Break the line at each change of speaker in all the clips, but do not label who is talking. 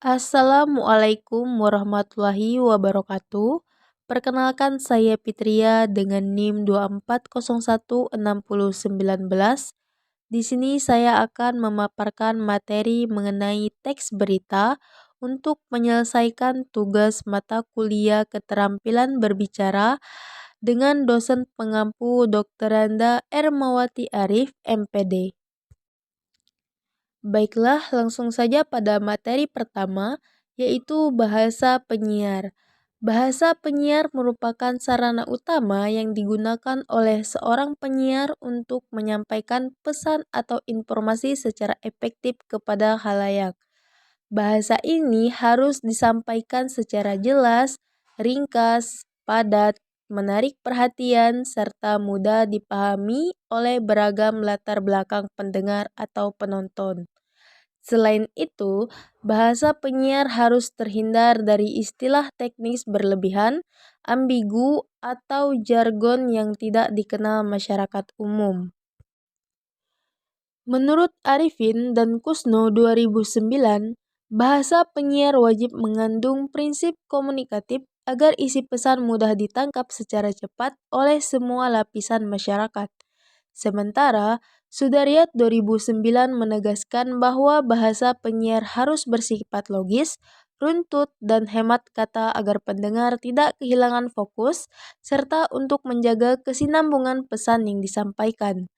Assalamualaikum warahmatullahi wabarakatuh. Perkenalkan saya Fitria dengan NIM 24016019. Di sini saya akan memaparkan materi mengenai teks berita untuk menyelesaikan tugas mata kuliah keterampilan berbicara dengan dosen pengampu Dr. Randa Ermawati Arif, MPD. Baiklah, langsung saja pada materi pertama, yaitu bahasa penyiar. Bahasa penyiar merupakan sarana utama yang digunakan oleh seorang penyiar untuk menyampaikan pesan atau informasi secara efektif kepada khalayak. Bahasa ini harus disampaikan secara jelas, ringkas, padat, menarik perhatian, serta mudah dipahami oleh beragam latar belakang pendengar atau penonton. Selain itu, bahasa penyiar harus terhindar dari istilah teknis berlebihan, ambigu, atau jargon yang tidak dikenal masyarakat umum. Menurut Arifin dan Kusno 2009, bahasa penyiar wajib mengandung prinsip komunikatif agar isi pesan mudah ditangkap secara cepat oleh semua lapisan masyarakat. Sementara, Sudaryat 2009 menegaskan bahwa bahasa penyiar harus bersifat logis, runtut, dan hemat kata agar pendengar tidak kehilangan fokus, serta untuk menjaga kesinambungan pesan yang disampaikan.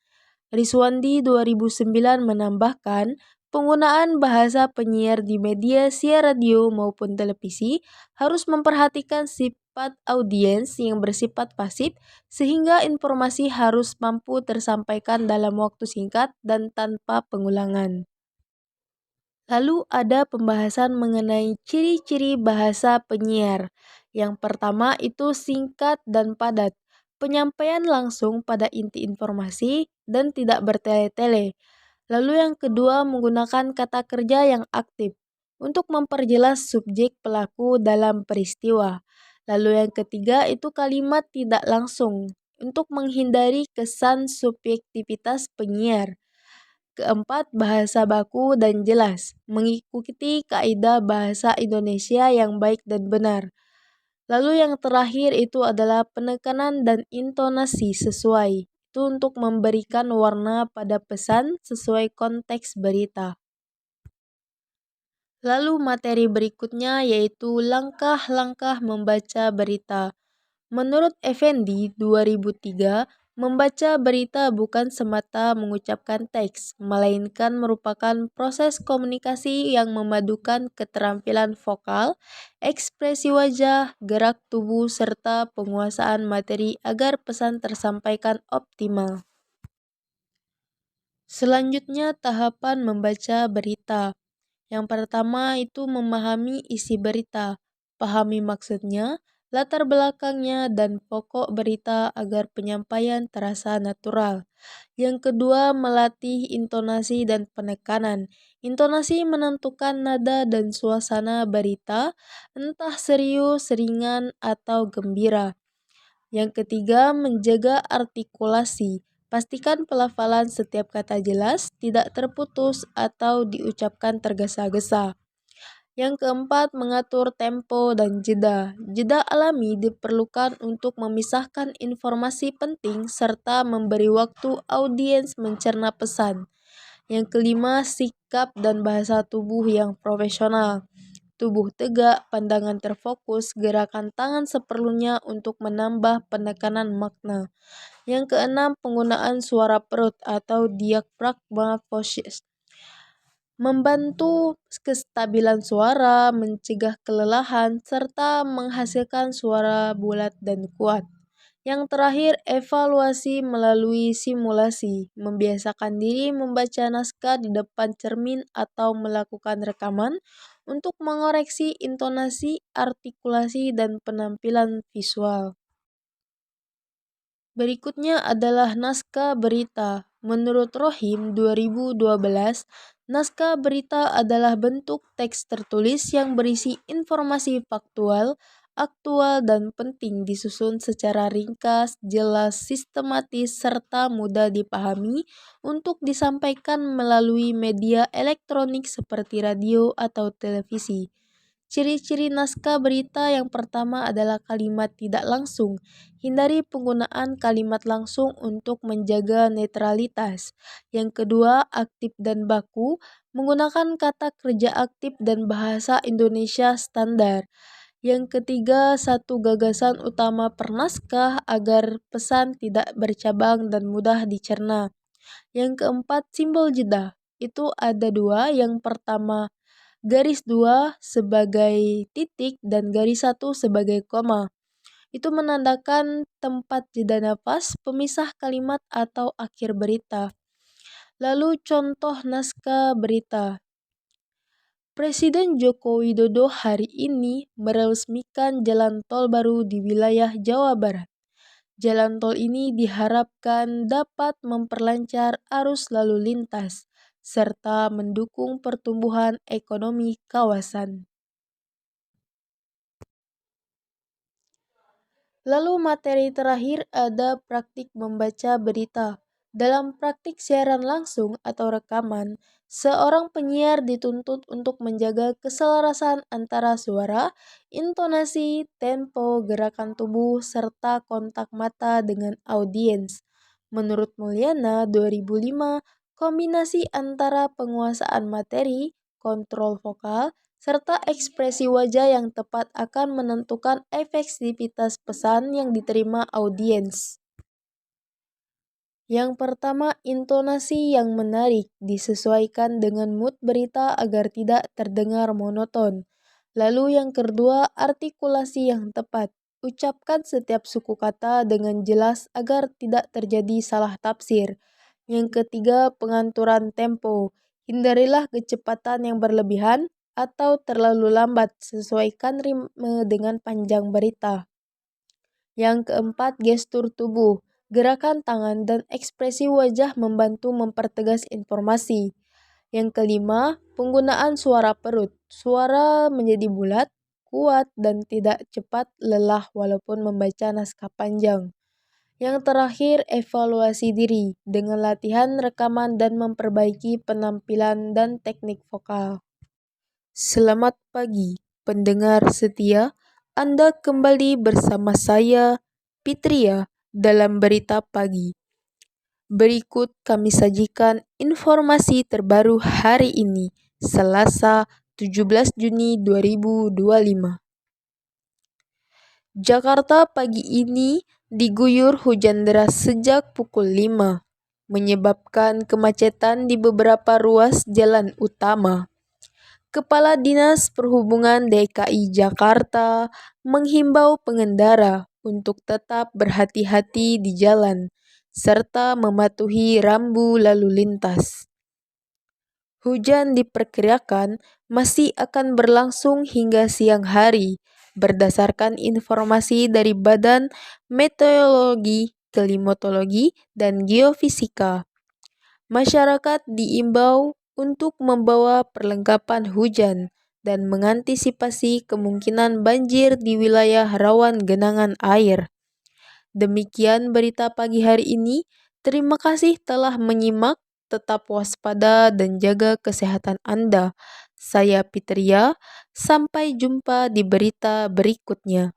Riswandi 2009 menambahkan, penggunaan bahasa penyiar di media siar radio maupun televisi harus memperhatikan sifat audiens yang bersifat pasif sehingga informasi harus mampu tersampaikan dalam waktu singkat dan tanpa pengulangan. Lalu ada pembahasan mengenai ciri-ciri bahasa penyiar. Yang pertama itu singkat dan padat, penyampaian langsung pada inti informasi dan tidak bertele-tele. Lalu yang kedua menggunakan kata kerja yang aktif untuk memperjelas subjek pelaku dalam peristiwa. Lalu yang ketiga itu kalimat tidak langsung untuk menghindari kesan subjektivitas penyiar. Keempat, bahasa baku dan jelas, mengikuti kaidah bahasa Indonesia yang baik dan benar. Lalu yang terakhir itu adalah penekanan dan intonasi sesuai. Itu untuk memberikan warna pada pesan sesuai konteks berita. Lalu materi berikutnya yaitu langkah-langkah membaca berita. Menurut Effendi 2003, membaca berita bukan semata mengucapkan teks, melainkan merupakan proses komunikasi yang memadukan keterampilan vokal, ekspresi wajah, gerak tubuh, serta penguasaan materi agar pesan tersampaikan optimal. Selanjutnya tahapan membaca berita. Yang pertama itu memahami isi berita, pahami maksudnya, latar belakangnya, dan pokok berita agar penyampaian terasa natural. Yang kedua, melatih intonasi dan penekanan. Intonasi menentukan nada dan suasana berita, entah serius, ringan, atau gembira. Yang ketiga, menjaga artikulasi. Pastikan pelafalan setiap kata jelas, tidak terputus atau diucapkan tergesa-gesa. Yang keempat, mengatur tempo dan jeda. Jeda alami diperlukan untuk memisahkan informasi penting serta memberi waktu audiens mencerna pesan. Yang kelima, sikap dan bahasa tubuh yang profesional. Tubuh tegak, pandangan terfokus, gerakan tangan seperlunya untuk menambah penekanan makna. Yang keenam, penggunaan suara perut atau diaphragma voice. Membantu kestabilan suara, mencegah kelelahan, serta menghasilkan suara bulat dan kuat. Yang terakhir, evaluasi melalui simulasi, membiasakan diri membaca naskah di depan cermin atau melakukan rekaman untuk mengoreksi intonasi, artikulasi, dan penampilan visual. Berikutnya adalah naskah berita. Menurut Rohim 2012, naskah berita adalah bentuk teks tertulis yang berisi informasi faktual aktual dan penting disusun secara ringkas, jelas, sistematis, serta mudah dipahami untuk disampaikan melalui media elektronik seperti radio atau televisi. Ciri-ciri naskah berita yang pertama adalah kalimat tidak langsung. Hindari penggunaan kalimat langsung untuk menjaga netralitas. Yang kedua, aktif dan baku, menggunakan kata kerja aktif dan bahasa Indonesia standar. Yang ketiga, satu gagasan utama per naskah agar pesan tidak bercabang dan mudah dicerna. Yang keempat, simbol jeda. Itu ada dua, yang pertama garis dua sebagai titik dan garis satu sebagai koma. Itu menandakan tempat jeda nafas, pemisah kalimat atau akhir berita. Lalu contoh naskah berita. Presiden Joko Widodo hari ini meresmikan jalan tol baru di wilayah Jawa Barat. Jalan tol ini diharapkan dapat memperlancar arus lalu lintas serta mendukung pertumbuhan ekonomi kawasan. Lalu materi terakhir ada praktik membaca berita. Dalam praktik siaran langsung atau rekaman, seorang penyiar dituntut untuk menjaga keselarasan antara suara, intonasi, tempo, gerakan tubuh, serta kontak mata dengan audiens. Menurut Mulyana 2005, kombinasi antara penguasaan materi, kontrol vokal, serta ekspresi wajah yang tepat akan menentukan efektivitas pesan yang diterima audiens. Yang pertama, intonasi yang menarik disesuaikan dengan mood berita agar tidak terdengar monoton. Lalu yang kedua, artikulasi yang tepat. Ucapkan setiap suku kata dengan jelas agar tidak terjadi salah tafsir. Yang ketiga, pengaturan tempo. Hindarilah kecepatan yang berlebihan atau terlalu lambat, sesuaikan ritme dengan panjang berita. Yang keempat, gestur tubuh. Gerakan tangan dan ekspresi wajah membantu mempertegas informasi. Yang kelima, penggunaan suara perut. Suara menjadi bulat, kuat, dan tidak cepat lelah walaupun membaca naskah panjang. Yang terakhir, evaluasi diri dengan latihan rekaman dan memperbaiki penampilan dan teknik vokal. Selamat pagi, pendengar setia. Anda kembali bersama saya, Fitria, dalam Berita Pagi. Berikut kami sajikan informasi terbaru hari ini, Selasa 17 Juni 2025. Jakarta pagi ini diguyur hujan deras sejak pukul 5, menyebabkan kemacetan di beberapa ruas jalan utama. Kepala Dinas Perhubungan DKI Jakarta menghimbau pengendara untuk tetap berhati-hati di jalan, serta mematuhi rambu lalu lintas. Hujan diperkirakan masih akan berlangsung hingga siang hari, berdasarkan informasi dari Badan Meteorologi, Klimatologi, dan Geofisika. Masyarakat diimbau untuk membawa perlengkapan hujan dan mengantisipasi kemungkinan banjir di wilayah rawan genangan air. Demikian berita pagi hari ini. Terima kasih telah menyimak. Tetap waspada dan jaga kesehatan Anda. Saya Fitria. Sampai jumpa di berita berikutnya.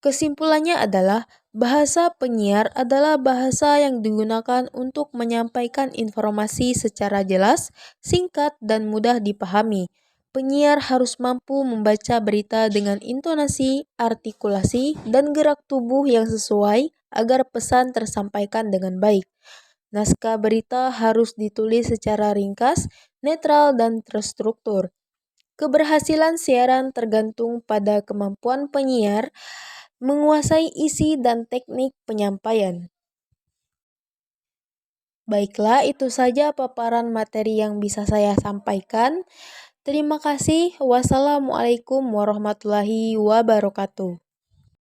Kesimpulannya adalah bahasa penyiar adalah bahasa yang digunakan untuk menyampaikan informasi secara jelas, singkat, dan mudah dipahami. Penyiar harus mampu membaca berita dengan intonasi, artikulasi, dan gerak tubuh yang sesuai agar pesan tersampaikan dengan baik. Naskah berita harus ditulis secara ringkas, netral, dan terstruktur. Keberhasilan siaran tergantung pada kemampuan penyiar menguasai isi dan teknik penyampaian. Baiklah, itu saja paparan materi yang bisa saya sampaikan. Terima kasih. Wassalamualaikum warahmatullahi wabarakatuh.